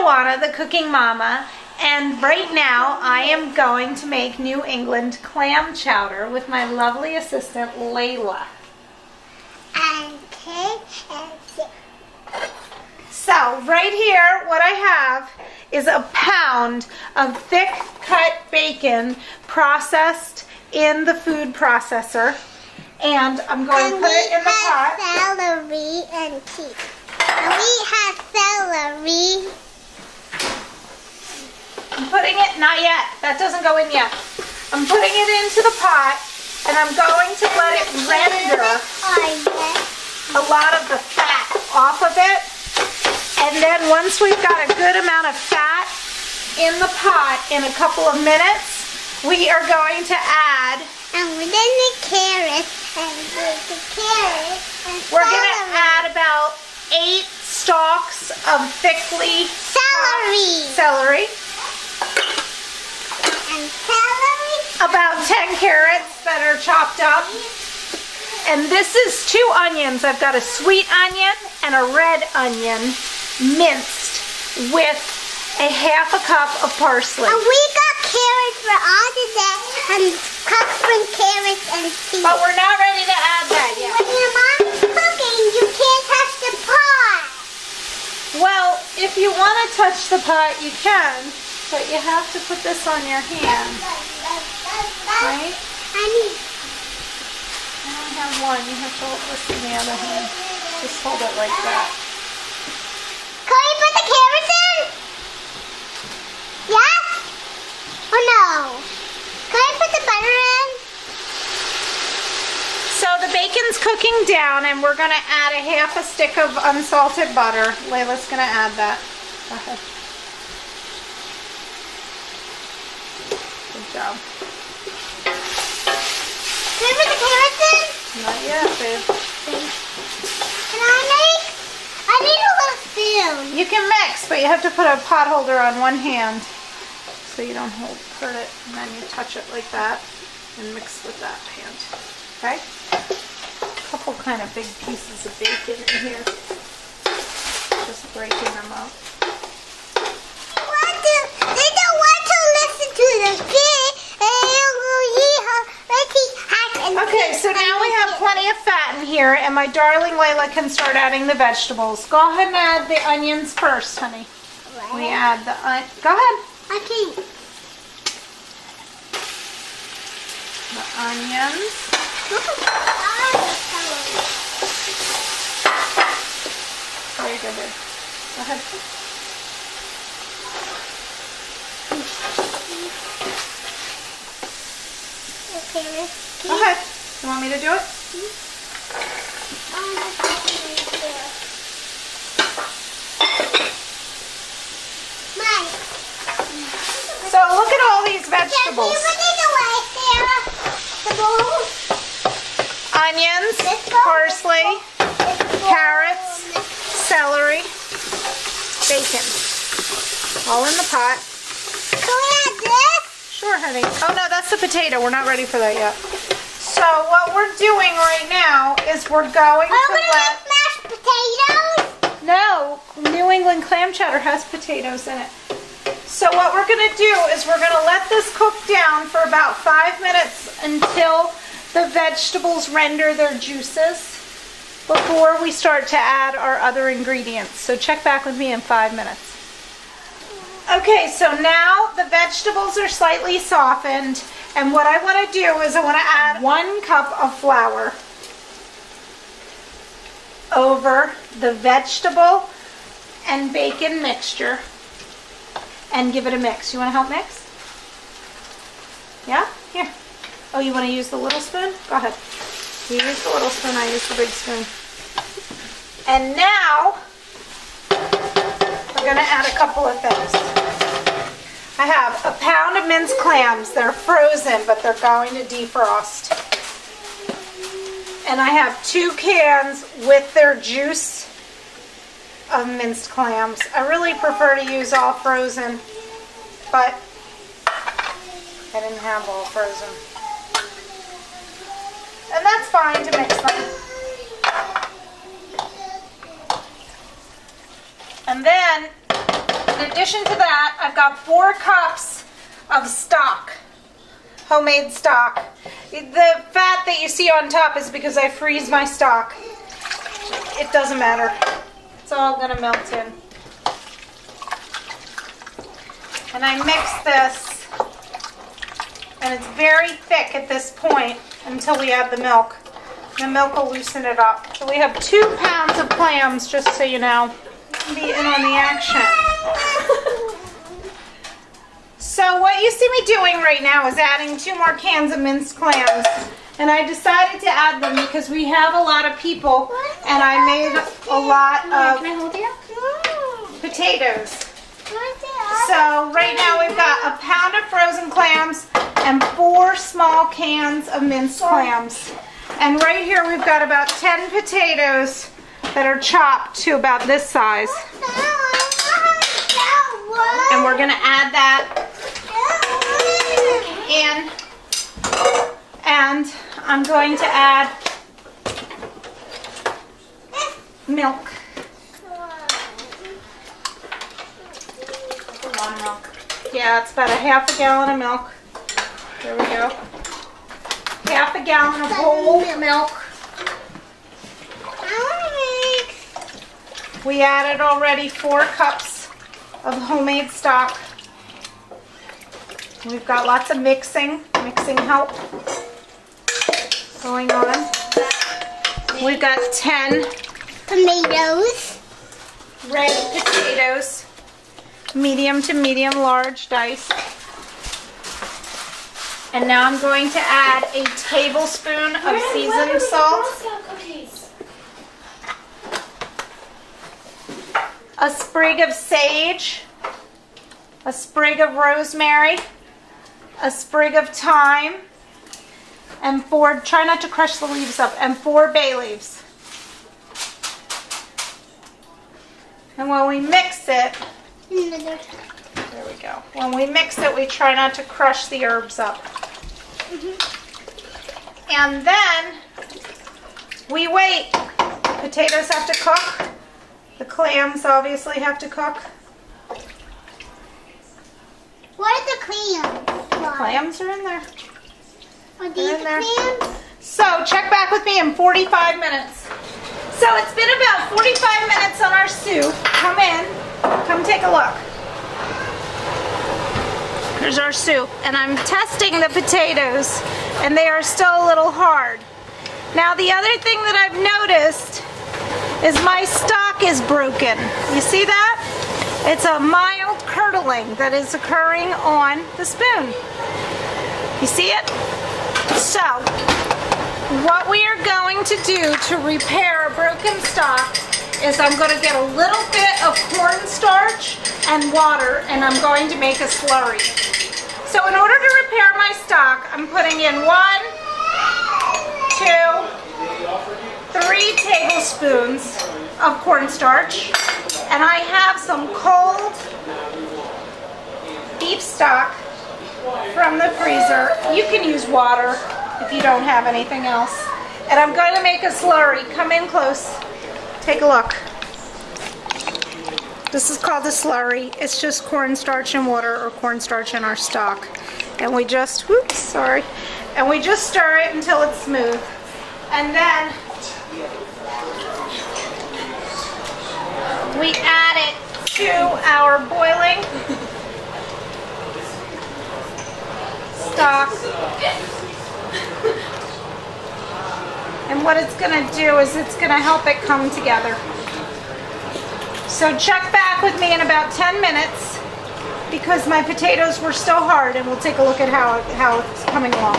Johanna, the cooking mama, and right now I am going to make New England clam chowder with my lovely assistant Layla. So right here what I have is a pound of thick cut bacon processed in the food processor, and I'm going to put it in the pot. Celery and cheese. And we have celery. I'm putting it, not yet, that doesn't go in yet. I'm putting it into the pot and I'm going to let it render a lot of the fat off of it. And then once we've got a good amount of fat in the pot in a couple of minutes, we are going to add. And then the carrots and the carrots and we're going to add about 8 stalks of thickly celery. And celery. About 10 carrots that are chopped up. And this is 2 onions. I've got a sweet onion and a red onion minced with a half a cup of parsley. And we got carrots for all of that and cups from carrots and cheese. But we're not ready to add that yet. When your mom's cooking, you can't touch the pot. Well, if you want to touch the pot, you can, but you have to put this on your hand. Right? I need. I only have one. You have to hold this in the other hand. Just hold it like that. Can we put the carrots in? Yes? Or no? Can I put the butter in? So the bacon's cooking down, and we're going to add a half a stick of unsalted butter. Layla's going to add that. Go ahead. Good job. Can I put the carrots in? Not yet, babe. Can I make? I need a little spoon. You can mix, but you have to put a pot holder on one hand so you don't hurt it, and then you touch it like that and mix with that hand. Okay? A couple kind of big pieces of bacon in here. Just breaking them up. They don't want to listen to the kid. Okay, so now we have plenty of fat in here, and my darling Layla can start adding the vegetables. Go ahead and add the onions first, honey. What? We add the go ahead. Okay. The onions. Very good, babe. Go ahead. Okay. Go ahead. You want me to do it? So look at all these vegetables. Onions, parsley, carrots, celery, bacon. All in the pot. Can we add this? Sure, honey. Oh no, that's the potato. We're not ready for that yet. So what we're doing right now is we're going to let... mashed potatoes? No, New England clam chowder has potatoes in it. So what we're going to do is we're going to let this cook down for about 5 minutes until the vegetables render their juices before we start to add our other ingredients. So check back with me in 5 minutes. Okay, so now the vegetables are slightly softened, and what I want to do is I want to add 1 cup of flour over the vegetable and bacon mixture and give it a mix. You want to help mix? Yeah? Here. Oh, you want to use the little spoon? Go ahead. You use the little spoon, I use the big spoon. And now we're going to add a couple of things. I have a pound of minced clams. They're frozen, but they're going to defrost. And I have 2 cans with their juice of minced clams. I really prefer to use all frozen, but I didn't have all frozen. And that's fine to mix them. And then in addition to that, I've got 4 cups of stock, homemade stock. The fat that you see on top is because I freeze my stock. It doesn't matter. It's all gonna melt in. And I mix this, and it's very thick at this point until we add the milk. The milk will loosen it up. So we have 2 pounds of clams, just so you know. Be in on the action. So what you see me doing right now is adding 2 more cans of minced clams. And I decided to add them because we have a lot of people, and I made a lot of Can I hold you? potatoes. So right now we've got a pound of frozen clams and 4 small cans of minced clams. And right here we've got about 10 potatoes that are chopped to about this size. And we're gonna add that in. And I'm going to add milk. That's a lot of milk. Yeah, it's about a half a gallon of milk. There we go. Half a gallon of whole milk. We added already 4 cups of homemade stock. We've got lots of mixing help going on. We've got 10 Tomatoes. red potatoes, medium to medium large diced. And now I'm going to add a tablespoon of seasoned salt, a sprig of sage, a sprig of rosemary, a sprig of thyme, and 4, try not to crush the leaves up, and 4 bay leaves. And when we mix it, there we go. When we mix it, we try not to crush the herbs up. And then we wait. Potatoes have to cook. The clams obviously have to cook. What are the clams? Clams are in there. Are They're these in the there. clams? So check back with me in 45 minutes. So it's been about 45 minutes on our soup. Come in. Come take a look. There's our soup. And I'm testing the potatoes, and they are still a little hard. Now the other thing that I've noticed is my stock is broken. You see that? It's a mild curdling that is occurring on the spoon. You see it? So, what we are going to do to repair a broken stock is I'm going to get a little bit of cornstarch and water, and I'm going to make a slurry. So in order to repair my stock, I'm putting in 1, 2, 3 tablespoons of cornstarch, and I have some cold beef stock from the freezer. You can use water if you don't have anything else. And I'm going to make a slurry. Come in close. Take a look. This is called a slurry. It's just cornstarch and water, or cornstarch in our stock. And we just, whoops, sorry. And we just stir it until it's smooth. And then we add it to our boiling stock. And what it's going to do is it's going to help it come together. So check back with me in about 10 minutes because my potatoes were still hard, and we'll take a look at how it's coming along.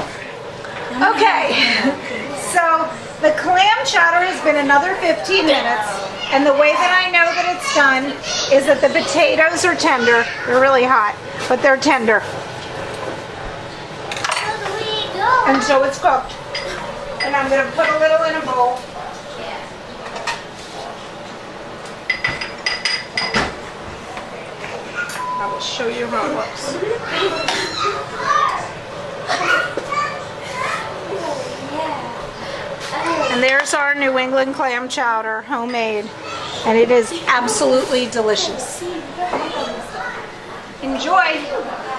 Okay, so the clam chowder has been another 15 minutes, and the way that I know that it's done is that the potatoes are tender. They're really hot, but they're tender. And so it's cooked. And I'm going to put a little in a bowl. I will show you how it looks. And there's our New England clam chowder, homemade. And it is absolutely delicious. Enjoy.